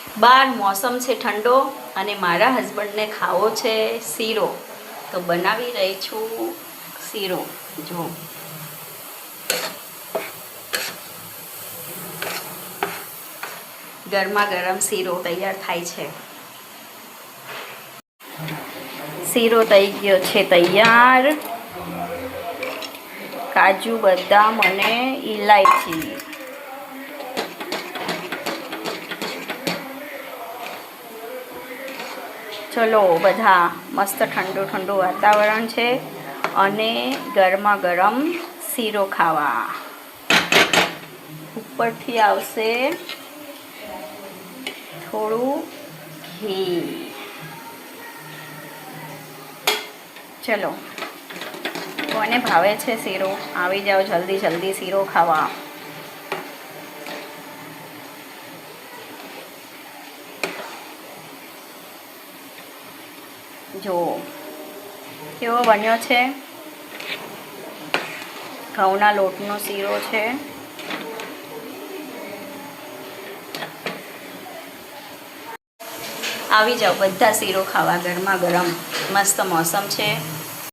બહાર મોસમ છે ઠંડો અને મારા હસબન્ડને ખાવો છે શીરો, તો બનાવી રહી છું શીરો. જો ગરમા ગરમ શીરો તૈયાર થાય છે. શીરો થઈ ગયો છે તૈયાર. કાજુ, બદામ અને ઇલાયચી. ચલો બધા, મસ્ત ઠંડુ ઠંડુ વાતાવરણ છે અને ગરમા ગરમ શીરો ખાવા. ઉપરથી આવશે થોડું ઘી. ચલો, કોને ભાવે છે શીરો? આવી જાઓ જલ્દી જલ્દી શીરો ખાવા. જો કેવો બન્યો છે, ઘઉંના લોટનો શીરો છે. આવી જાઓ બધા શીરો ખાવા, ગરમા ગરમ. મસ્ત મોસમ છે.